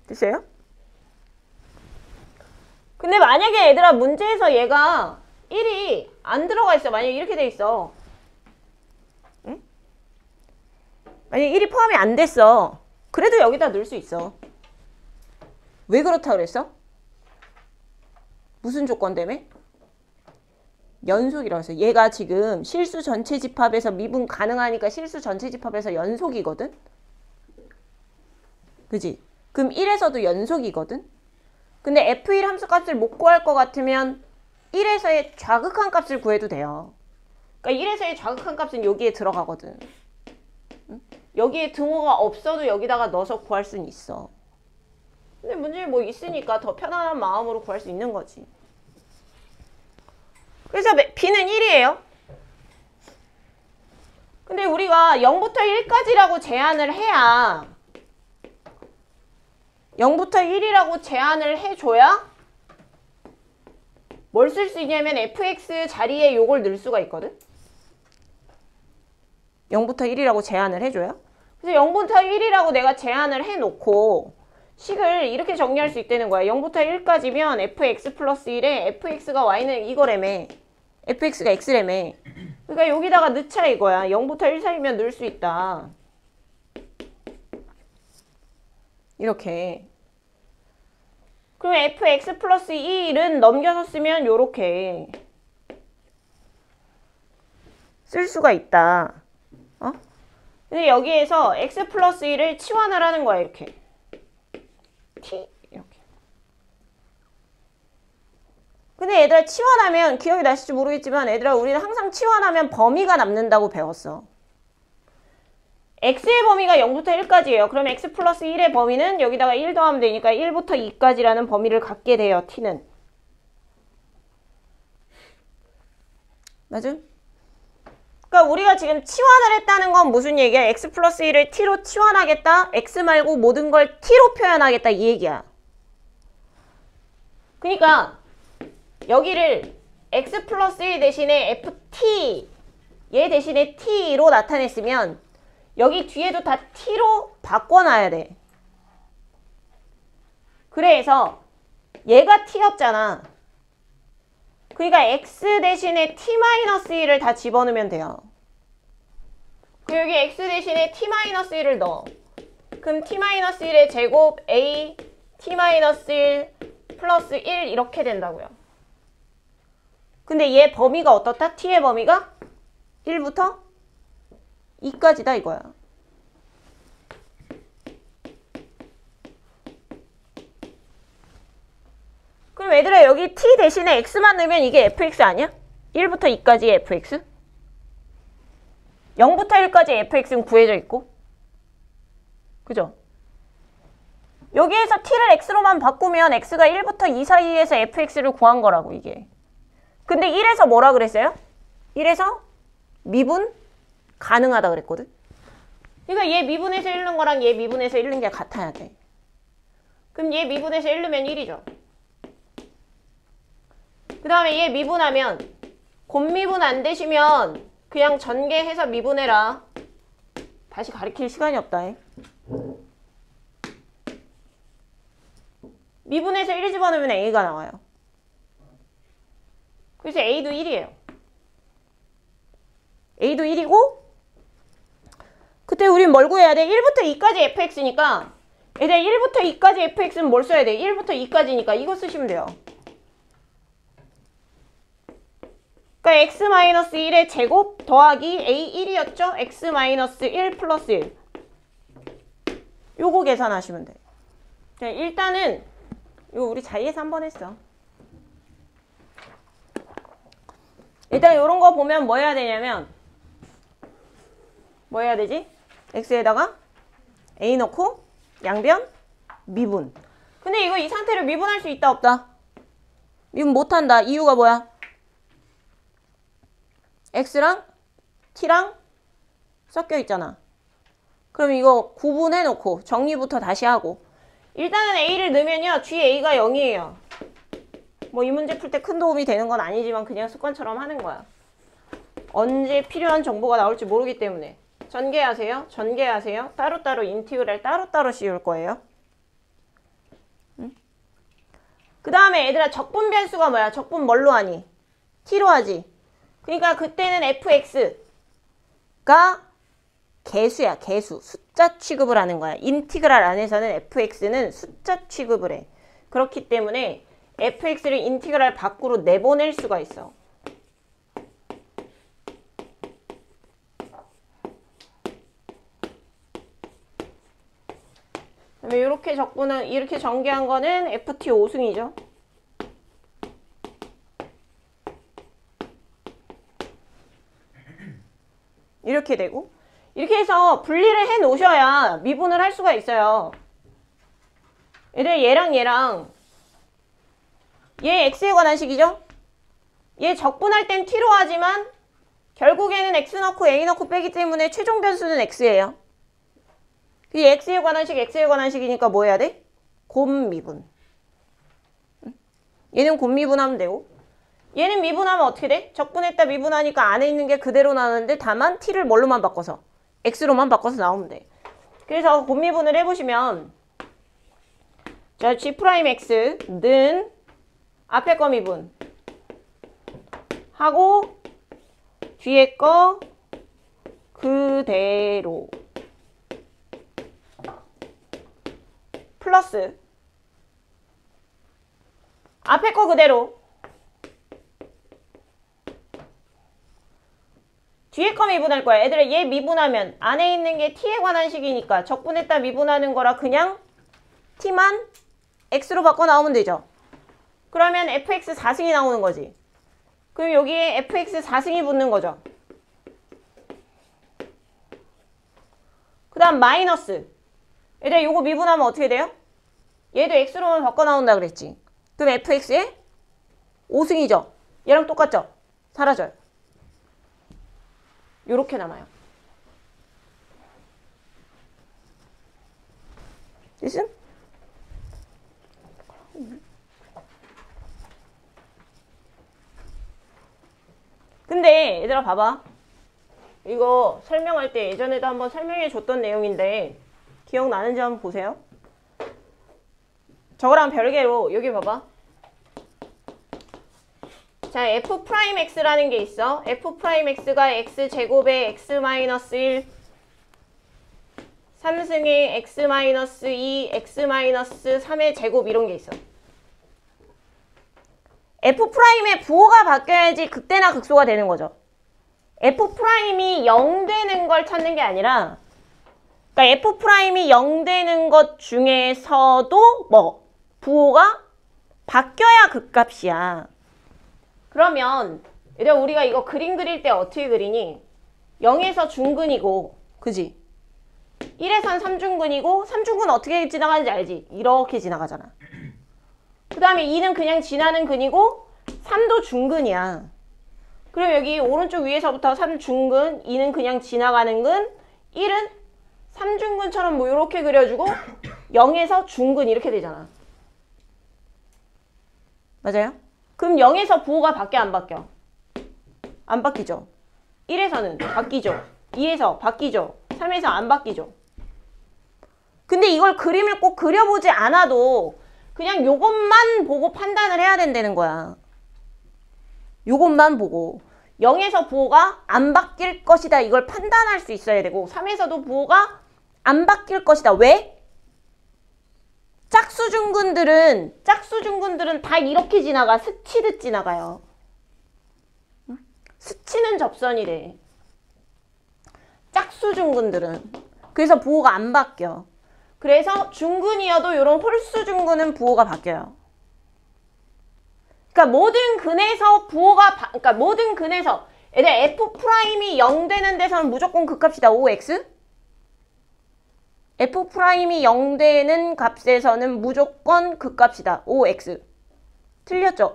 됐어요? 근데 만약에 얘들아 문제에서 얘가 1이 안 들어가 있어. 만약에 이렇게 돼 있어. 응? 만약에 1이 포함이 안 됐어. 그래도 여기다 넣을 수 있어. 왜 그렇다 그랬어? 무슨 조건 때문에? 연속이라고 했어. 얘가 지금 실수 전체 집합에서 미분 가능하니까 실수 전체 집합에서 연속이거든? 그지? 그럼 1에서도 연속이거든? 근데 F1 함수 값을 못 구할 것 같으면 1에서의 좌극한 값을 구해도 돼요. 그러니까 1에서의 좌극한 값은 여기에 들어가거든. 응? 여기에 등호가 없어도 여기다가 넣어서 구할 수는 있어. 근데 문제 뭐 있으니까 더 편안한 마음으로 구할 수 있는 거지. 그래서 B는 1이에요. 근데 우리가 0부터 1까지라고 제한을 해야 0부터 1이라고 제한을 해줘야 뭘 쓸 수 있냐면 fx 자리에 요걸 넣을 수가 있거든. 0부터 1이라고 제한을 해줘요. 그래서 0부터 1이라고 내가 제한을 해놓고 식을 이렇게 정리할 수 있다는 거야. 0부터 1까지면 fx 플러스 1에 fx가 y는 이거래매. fx가 x래매. 그러니까 여기다가 넣자 이거야. 0부터 1 사이면 넣을 수 있다. 이렇게. 그럼 fx 플러스 1은 넘겨서 쓰면 요렇게 쓸 수가 있다. 어? 근데 여기에서 x 플러스 1을 치환을 하는 거야. 이렇게. t 이렇게. 근데 얘들아 치환하면 기억이 나실지 모르겠지만 얘들아 우리는 항상 치환하면 범위가 남는다고 배웠어. x의 범위가 0부터 1까지예요. 그럼 x 플러스 1의 범위는 여기다가 1 더하면 되니까 1부터 2까지라는 범위를 갖게 돼요. t는. 맞음? 그러니까 우리가 지금 치환을 했다는 건 무슨 얘기야? x 플러스 1을 t로 치환하겠다? x 말고 모든 걸 t로 표현하겠다 이 얘기야. 그러니까 여기를 x 플러스 1 대신에 ft 얘 대신에 t로 나타냈으면 여기 뒤에도 다 t로 바꿔놔야 돼. 그래서 얘가 t였잖아. 그러니까 x 대신에 t-1을 다 집어넣으면 돼요. 그리고 여기 x 대신에 t-1을 넣어. 그럼 t-1의 제곱 a t-1 플러스 1 이렇게 된다고요. 근데 얘 범위가 어떻다? t의 범위가 1부터 2까지다 이거야. 그럼 얘들아 여기 t 대신에 x만 넣으면 이게 fx 아니야? 1부터 2까지의 fx? 0부터 1까지 fx는 구해져 있고. 그죠? 여기에서 t를 x로만 바꾸면 x가 1부터 2 사이에서 fx를 구한 거라고 이게. 근데 1에서 뭐라 그랬어요? 1에서 미분 가능하다 그랬거든? 그러니까 얘 미분에서 1는 거랑 얘 미분에서 1는 게 같아야 돼. 그럼 얘 미분에서 1넣으면 1이죠. 그 다음에 얘 미분하면 곱미분 안 되시면 그냥 전개해서 미분해라. 다시 가리킬 시간이 없다. 미분해서 1 집어넣으면 a가 나와요. 그래서 a도 1이에요. a도 1이고 그때 우린 뭘 구해야 돼? 1부터 2까지 fx니까 얘들아 1부터 2까지 fx는 뭘 써야 돼? 1부터 2까지니까 이거 쓰시면 돼요. 그러니까 x-1의 제곱 더하기 a1이었죠? x-1 플러스 1 요거 계산하시면 돼. 일단은 이거 우리 자리에서 한번 했어. 일단 요런 거 보면 뭐 해야 되냐면 뭐 해야 되지? x에다가 a 넣고 양변 미분. 근데 이거 이 상태로 미분할 수 있다 없다? 미분 못한다. 이유가 뭐야? x랑 t랑 섞여 있잖아. 그럼 이거 구분해 놓고 정리부터 다시 하고 일단은 a를 넣으면요 뒤에 a가 0이에요. 뭐 이 문제 풀 때 큰 도움이 되는 건 아니지만 그냥 습관처럼 하는 거야. 언제 필요한 정보가 나올지 모르기 때문에 전개하세요. 전개하세요. 따로따로 인티그랄 따로따로 씌울 거예요. 응? 그 다음에 얘들아 적분 변수가 뭐야? 적분 뭘로 하니? t로 하지. 그러니까 그때는 fx가 개수야, 개수. 숫자 취급을 하는 거야. 인티그랄 안에서는 fx는 숫자 취급을 해. 그렇기 때문에 fx를 인티그랄 밖으로 내보낼 수가 있어. 이렇게 적분은 이렇게 전개한 거는 ft 5승이죠. 이렇게 되고 이렇게 해서 분리를 해 놓으셔야 미분을 할 수가 있어요. 얘들 얘랑 얘 x에 관한 식이죠? 얘 적분할 땐 t로 하지만 결국에는 x 넣고 a 넣고 빼기 때문에 최종 변수는 x예요. 이 x에 관한 식이니까 뭐 해야 돼? 곱미분. 얘는 곱미분하면 되고 얘는 미분하면 어떻게 돼? 적분했다 미분하니까 안에 있는 게 그대로 나오는데 다만 t를 뭘로만 바꿔서? x로만 바꿔서 나오면 돼. 그래서 곱미분을 해보시면 자 g'x는 앞에 거 미분 하고 뒤에 거 그대로 플러스 앞에 거 그대로 뒤에 거 미분할 거야. 얘들아 얘 미분하면 안에 있는 게 t에 관한 식이니까 적분했다 미분하는 거라 그냥 t만 x로 바꿔 나오면 되죠. 그러면 fx 4승이 나오는 거지. 그럼 여기에 fx 4승이 붙는 거죠. 그 다음 마이너스. 얘들아 요거 미분하면 어떻게 돼요? 얘도 x로만 바꿔 나온다 그랬지. 그럼 fx에 5승이죠. 얘랑 똑같죠? 사라져요. 요렇게 남아요. 됐음? 근데 얘들아 봐봐. 이거 설명할 때 예전에도 한번 설명해 줬던 내용인데 기억나는지 한번 보세요. 저거랑 별개로 여기 봐봐. 자, f'x라는 게 있어. f'x가 x제곱에 x-1 3승의 x-2 x-3의 제곱 이런 게 있어. f'의 부호가 바뀌어야지 극대나 극소가 되는 거죠. f'이 0 되는 걸 찾는 게 아니라 그러니까 f'이 0 되는 것 중에서도 뭐 부호가 바뀌어야 극값이야. 그러면 얘들아 우리가 이거 그림 그릴 때 어떻게 그리니? 0에서 중근이고 그지? 1에선 3중근이고 3중근 어떻게 지나가는지 알지? 이렇게 지나가잖아. 그 다음에 2는 그냥 지나는 근이고 3도 중근이야. 그럼 여기 오른쪽 위에서부터 3중근, 2는 그냥 지나가는 근, 1은 3중근처럼 뭐 이렇게 그려주고 0에서 중근 이렇게 되잖아. 맞아요? 그럼 0에서 부호가 바뀌어 안 바뀌어? 안 바뀌죠. 1에서는 바뀌죠. 2에서 바뀌죠. 3에서 안 바뀌죠. 근데 이걸 그림을 꼭 그려보지 않아도 그냥 요것만 보고 판단을 해야 된다는 거야. 요것만 보고 0에서 부호가 안 바뀔 것이다 이걸 판단할 수 있어야 되고 3에서도 부호가 안 바뀔 것이다. 왜? 짝수중근들은 다 이렇게 지나가. 스치듯 지나가요. 스치는 접선이래. 짝수중근들은. 그래서 부호가 안 바뀌어. 그래서 중근이어도 이런 홀수중근은 부호가 바뀌어요. 그러니까 모든 근에서 부호가 그러니까 모든 근에서 얘들 f'이 0 되는 데서는 무조건 극값이다. OX. f'이 0 되는 값에서는 무조건 극값이다. OX. 틀렸죠?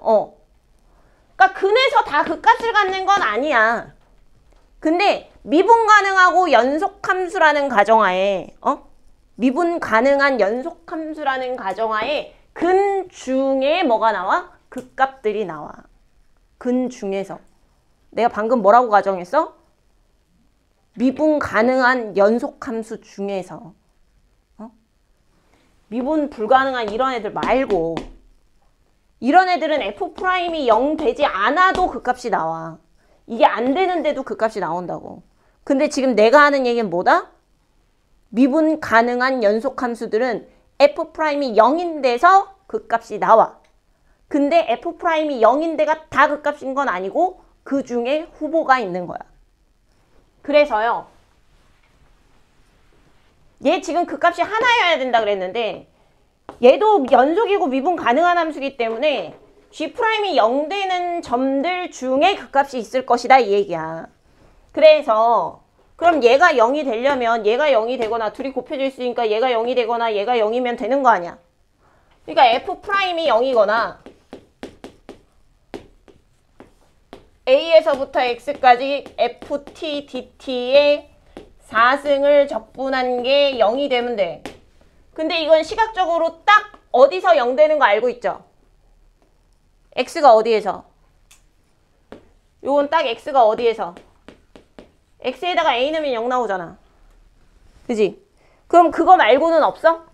그러니까 근에서 다 극값을 갖는 건 아니야. 근데 미분 가능하고 연속함수라는 가정하에 미분 가능한 연속함수라는 가정하에 근 중에 뭐가 나와? 극값들이 나와. 근 중에서. 내가 방금 뭐라고 가정했어? 미분 가능한 연속함수 중에서. 미분 불가능한 이런 애들 말고 이런 애들은 F'이 0 되지 않아도 그 값이 나와. 이게 안 되는데도 그 값이 나온다고. 근데 지금 내가 하는 얘기는 뭐다? 미분 가능한 연속함수들은 F'이 0인데서 그 값이 나와. 근데 F'이 0인데가 다 그 값인 건 아니고 그 중에 후보가 있는 거야. 그래서요. 얘 지금 그 값이 하나여야 된다 그랬는데 얘도 연속이고 미분 가능한 함수이기 때문에 G'이 0 되는 점들 중에 그 값이 있을 것이다 이 얘기야. 그래서 그럼 얘가 0이 되려면 얘가 0이 되거나 둘이 곱해져 있으니까 얘가 0이 되거나 얘가 0이면 되는 거 아니야. 그러니까 F'이 0이거나 A에서부터 X까지 FT, DT의 4승을 적분한 게 0이 되면 돼. 근데 이건 시각적으로 딱 어디서 0 되는 거 알고 있죠? X가 어디에서? 요건 딱 X가 어디에서? X에다가 A 넣으면 0 나오잖아. 그지? 그럼 그거 말고는 없어?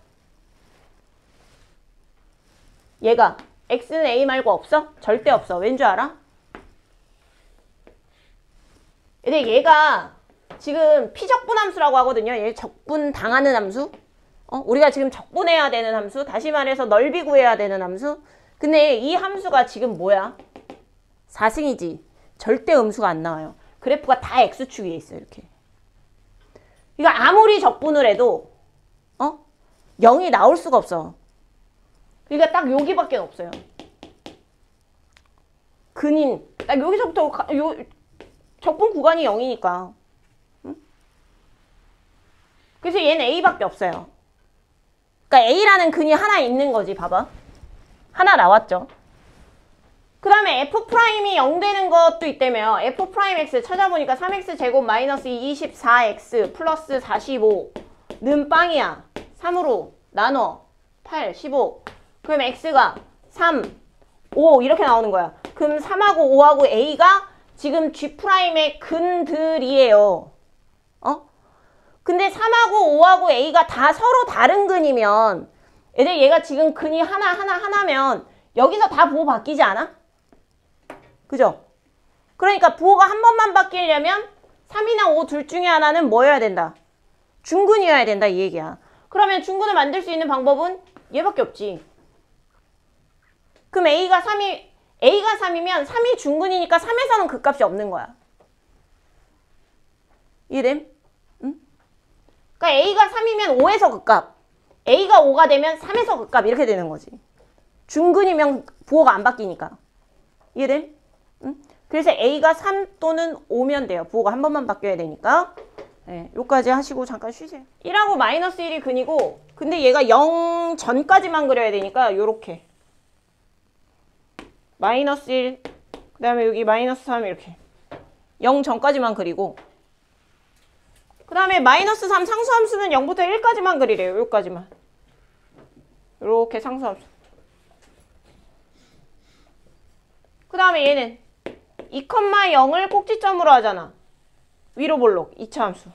얘가 X는 A 말고 없어? 절대 없어. 왠 줄 알아? 근데 얘가 지금 피적분함수라고 하거든요. 얘 적분 당하는 함수. 우리가 지금 적분해야 되는 함수. 다시 말해서 넓이 구해야 되는 함수. 근데 이 함수가 지금 뭐야? 4승이지. 절대 음수가 안 나와요. 그래프가 다 X축 위에 있어요. 이렇게. 그러니까 아무리 적분을 해도 0이 나올 수가 없어. 그러니까 딱 여기밖에 없어요. 근인. 딱 여기서부터 적분 구간이 0이니까. 응? 그래서 얘는 A밖에 없어요. 그러니까 A라는 근이 하나 있는 거지. 봐봐. 하나 나왔죠. 그 다음에 F'이 0 되는 것도 있다며. F'X 찾아보니까 3x 제곱 마이너스 24x 플러스 45는 빵이야. 3으로 나눠 8, 15. 그럼 X가 3, 5 이렇게 나오는 거야. 그럼 3하고 5하고 A가 지금 G'의 근들이에요. 근데 3하고 5하고 A가 다 서로 다른 근이면 애들 얘가 지금 근이 하나면 여기서 다 부호 바뀌지 않아? 그죠? 그러니까 부호가 한 번만 바뀌려면 3이나 5 둘 중에 하나는 뭐여야 된다? 중근이어야 된다 이 얘기야. 그러면 중근을 만들 수 있는 방법은 얘밖에 없지. 그럼 A가 3이면 3이 중근이니까 3에서는 그 값이 없는 거야. 이해됨? 응? 그러니까 A가 3이면 5에서 그 값. A가 5가 되면 3에서 그 값 이렇게 되는 거지. 중근이면 부호가 안 바뀌니까. 이해됨? 응? 그래서 A가 3 또는 5면 돼요. 부호가 한 번만 바뀌어야 되니까. 네, 요까지 하시고 잠깐 쉬세요. 1하고 마이너스 1이 근이고 근데 얘가 0 전까지만 그려야 되니까 요렇게 마이너스 1, 그 다음에 여기 마이너스 3 이렇게 0 전까지만 그리고 그 다음에 마이너스 3 상수함수는 0부터 1까지만 그리래요. 여기까지만. 이렇게 상수함수. 그 다음에 얘는 2,0을 꼭지점으로 하잖아. 위로 볼록 2차 함수.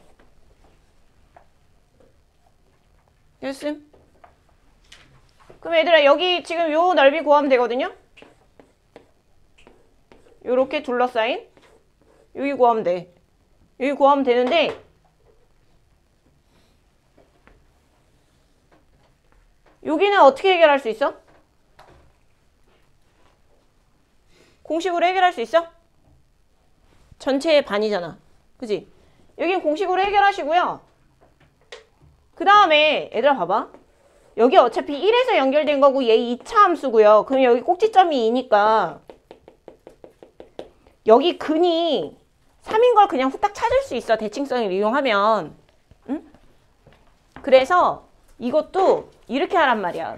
됐음? 그럼 얘들아 여기 지금 요 넓이 구하면 되거든요. 요렇게 둘러싸인 여기 구하면 돼. 여기 구하면 되는데 여기는 어떻게 해결할 수 있어? 공식으로 해결할 수 있어? 전체의 반이잖아. 그지? 여긴 공식으로 해결하시고요. 그 다음에 얘들아 봐봐. 여기 어차피 1에서 연결된 거고 얘 2차 함수고요. 그럼 여기 꼭지점이 2니까 여기 근이 3인 걸 그냥 후딱 찾을 수 있어. 대칭성을 이용하면. 응? 그래서 이것도 이렇게 하란 말이야.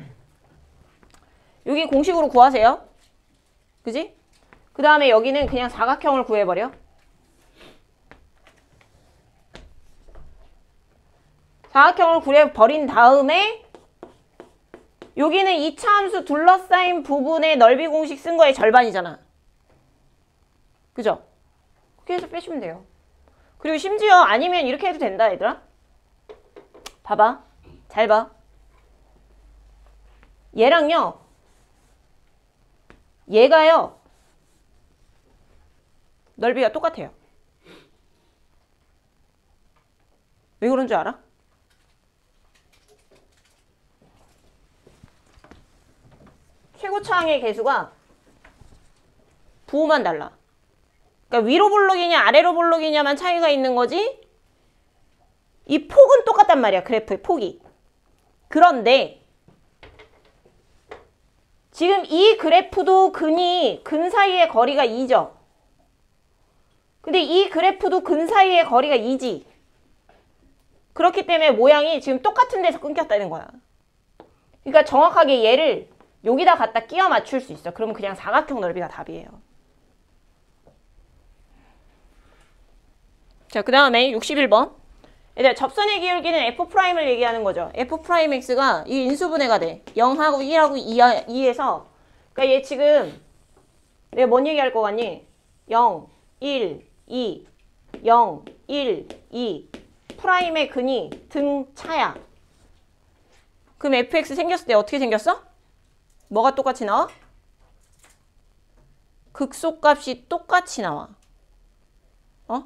여기 공식으로 구하세요. 그지? 그 다음에 여기는 그냥 사각형을 구해버려. 사각형을 구해버린 다음에 여기는 2차 함수 둘러싸인 부분의 넓이 공식 쓴 거의 절반이잖아. 그죠? 그렇게 해서 빼시면 돼요. 그리고 심지어 아니면 이렇게 해도 된다 얘들아. 봐봐. 잘 봐. 얘랑요. 얘가요. 넓이가 똑같아요. 왜 그런 줄 알아? 최고차항의 개수가 부호만 달라. 그러니까 위로 볼록이냐 아래로 볼록이냐만 차이가 있는 거지 이 폭은 똑같단 말이야. 그래프의 폭이. 그런데 지금 이 그래프도 근 사이의 거리가 2죠. 근데 이 그래프도 근 사이의 거리가 2지. 그렇기 때문에 모양이 지금 똑같은 데서 끊겼다는 거야. 그러니까 정확하게 얘를 여기다 갖다 끼워 맞출 수 있어. 그러면 그냥 사각형 넓이가 답이에요. 자, 그 다음에 61번. 얘들아, 접선의 기울기는 F'을 얘기하는 거죠. F'X가 이 인수분해가 돼. 0하고 1하고 2에서. 그러니까 얘 지금 내가 뭔 얘기할 거 같니? 0, 1, 2, 0, 1, 2. 프라임의 근이 등차야. 그럼 fx 생겼을 때 어떻게 생겼어? 뭐가 똑같이 나와? 극소값이 똑같이 나와. 어?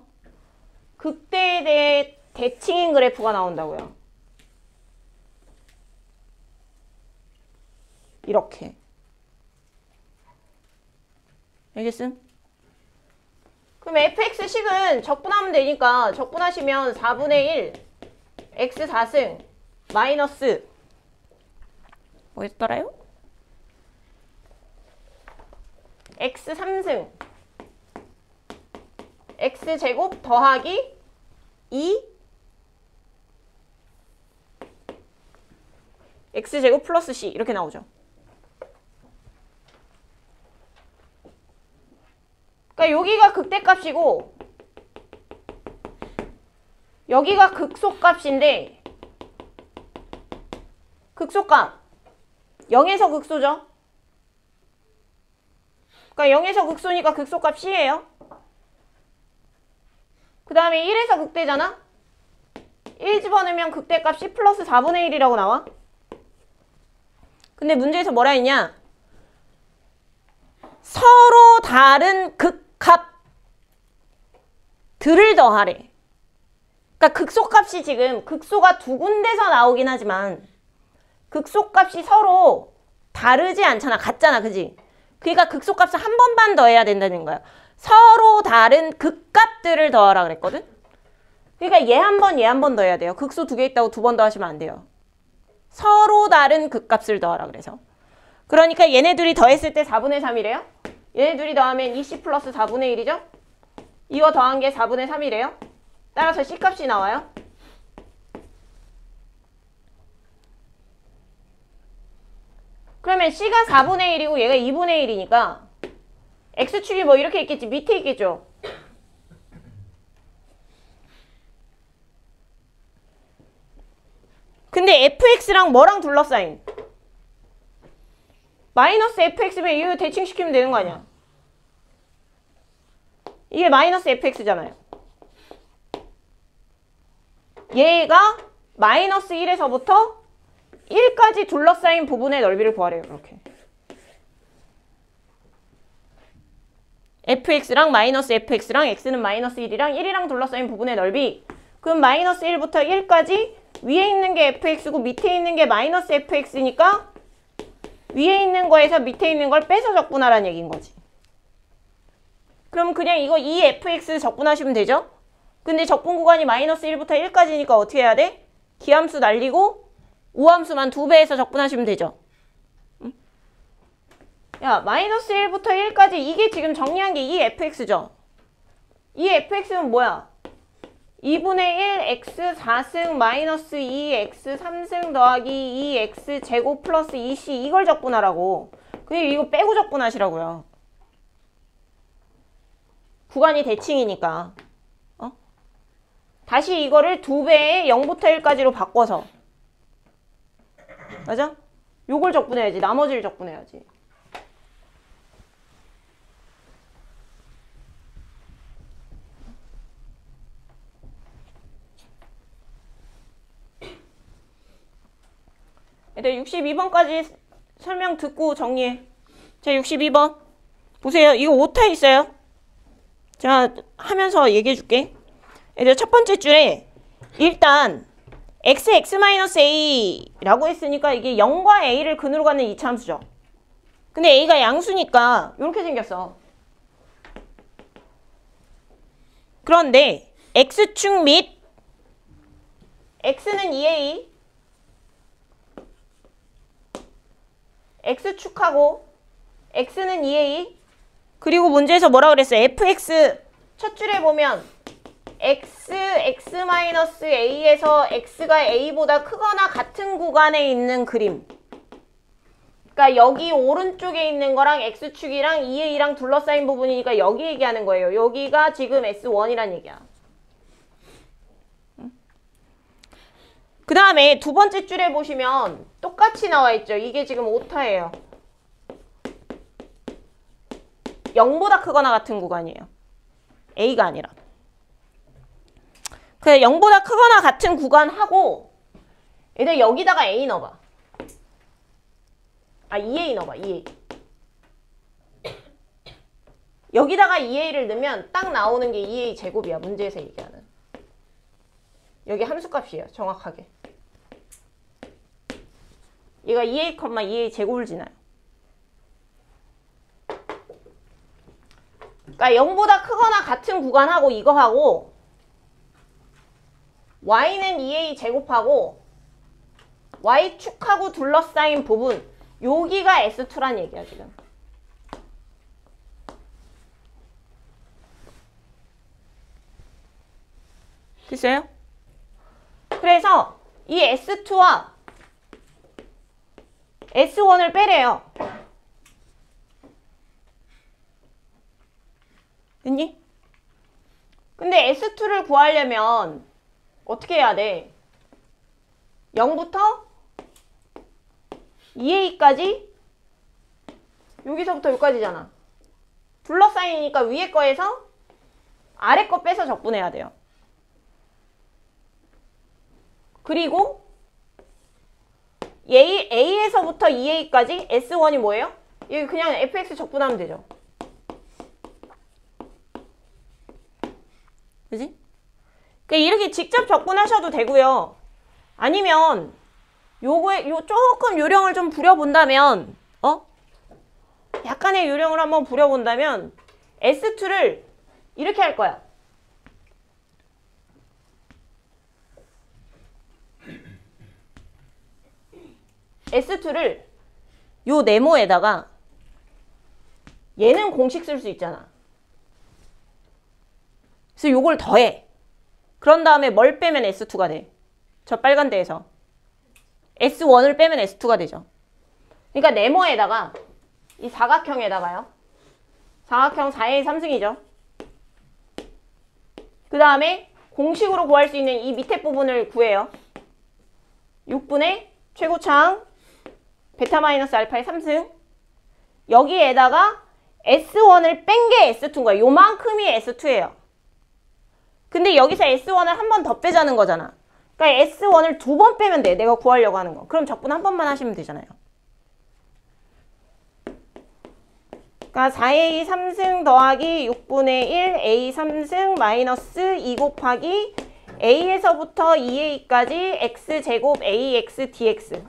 극대에 대해 대칭인 그래프가 나온다고요. 이렇게. 알겠음? 그럼 fx식은 적분하면 되니까 적분하시면 4분의 1 x 4승 마이너스 뭐였더라요? x 3승 x제곱 더하기 2 x제곱 플러스 c 이렇게 나오죠. 그러니까 여기가 극대값이고 여기가 극소값인데 극소값 0에서 극소죠. 그러니까 0에서 극소니까 극소값 C예요. 그 다음에 1에서 극대잖아. 1 집어넣으면 극대값 C 플러스 4분의 1이라고 나와. 근데 문제에서 뭐라 했냐? 서로 다른 극값들을 더하래. 그러니까 극소값이 지금 극소가 두 군데서 나오긴 하지만 극소값이 서로 다르지 않잖아. 같잖아. 그지? 그러니까 극소값을 한 번만 더해야 된다는 거야. 서로 다른 극값들을 더하라 그랬거든? 그러니까 얘 한 번, 얘 한 번 더해야 돼요. 극소 두 개 있다고 두 번 더하시면 안 돼요. 서로 다른 극값을 더하라 그래서. 그러니까 얘네 둘이 더했을 때 4분의 3이래요. 얘네 둘이 더하면 2C 플러스 4분의 1이죠. 이거 더한 게 4분의 3이래요. 따라서 C값이 나와요. 그러면 C가 4분의 1이고 얘가 2분의 1이니까 X축이 뭐 이렇게 있겠지. 밑에 있겠죠. 근데 fx랑 뭐랑 둘러싸인? 마이너스 fx면 이거 대칭시키면 되는 거 아니야? 이게 마이너스 fx잖아요. 얘가 마이너스 1에서부터 1까지 둘러싸인 부분의 넓이를 구하래요. 이렇게. fx랑 마이너스 fx랑 x는 마이너스 1이랑 1이랑 둘러싸인 부분의 넓이. 그럼 마이너스 1부터 1까지 위에 있는 게 fx고 밑에 있는 게 마이너스 fx니까 위에 있는 거에서 밑에 있는 걸 빼서 적분하라는 얘기인 거지. 그럼 그냥 이거 2fx 적분하시면 되죠? 근데 적분 구간이 마이너스 1부터 1까지니까 어떻게 해야 돼? 기함수 날리고 우함수만 2배해서 적분하시면 되죠. 응? 야, 마이너스 1부터 1까지 이게 지금 정리한 게 2fx죠? 2fx는 뭐야? 2분의 1 x 4승 마이너스 2 x 3승 더하기 2 x 제곱 플러스 2c 이걸 적분하라고. 그리고 이거 빼고 적분하시라고요. 구간이 대칭이니까. 다시 이거를 2배에 0부터 1까지로 바꿔서. 맞아? 요걸 적분해야지. 나머지를 적분해야지. 얘들 62번까지 설명 듣고 정리해. 자, 62번. 보세요. 이거 오타 있어요. 자, 하면서 얘기해 줄게. 얘들 첫 번째 줄에 일단 x(x-a)라고 했으니까 이게 0과 a를 근으로 갖는 이차함수죠. 근데 a가 양수니까 이렇게 생겼어. 그런데 x축 및 x는 2a, x축하고 x는 2a, 그리고 문제에서 뭐라 그랬어요? fx 첫 줄에 보면 x, x-a에서 x가 a보다 크거나 같은 구간에 있는 그림. 그러니까 여기 오른쪽에 있는 거랑 x축이랑 2a랑 둘러싸인 부분이니까 여기 얘기하는 거예요. 여기가 지금 S1이란 얘기야. 그 다음에 두 번째 줄에 보시면 똑같이 나와 있죠. 이게 지금 오타예요. 0보다 크거나 같은 구간이에요. a가 아니라. 그래, 0보다 크거나 같은 구간하고 얘들 여기다가 a 넣어봐. 아, 2a 넣어봐. 2a. 여기다가 2a를 넣으면 딱 나오는 게 2a 제곱이야. 문제에서 얘기하는. 여기 함수값이에요. 정확하게. 얘가 2a, 2a 제곱을 지나요. 그러니까 0보다 크거나 같은 구간하고 이거하고 y는 2a 제곱하고 y축하고 둘러싸인 부분, 여기가 S2란 얘기야 지금. 글쎄요? 그래서 이 S2와 S1을 빼래요. 됐니? 근데 S2를 구하려면 어떻게 해야 돼? 0부터 2a까지 여기서부터 여기까지잖아. 둘러싸이니까 위에 거에서 아래 거 빼서 적분해야 돼요. 그리고 A에서부터 2a까지 S1이 뭐예요? 여기 그냥 fx 적분하면 되죠. 그지? 그러니까 이렇게 직접 적분하셔도 되고요. 아니면 요거에 조금 요령을 좀 부려본다면, 약간의 요령을 한번 부려본다면 S2를 이렇게 할 거야. S2를 요 네모에다가 얘는 공식 쓸 수 있잖아. 그래서 요걸 더해. 그런 다음에 뭘 빼면 S2가 돼? 저 빨간 데에서 S1을 빼면 S2가 되죠. 그러니까 네모에다가 이 사각형에다가요. 사각형 4a 3승이죠. 그 다음에 공식으로 구할 수 있는 이 밑에 부분을 구해요. 6분의 최고차항 베타 마이너스 알파의 3승. 여기에다가 S1을 뺀 게 S2인 거야. 요만큼이 S2예요. 근데 여기서 S1을 한 번 더 빼자는 거잖아. 그러니까 S1을 2번 빼면 돼. 내가 구하려고 하는 거. 그럼 적분 한 번만 하시면 되잖아요. 그러니까 4a 3승 더하기 6분의 1 a 3승 마이너스 2 곱하기 a에서부터 2a까지 x제곱 ax dx.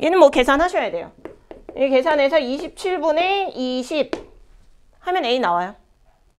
얘는 뭐 계산하셔야 돼요. 이 계산해서 27분의 20 하면 a 나와요.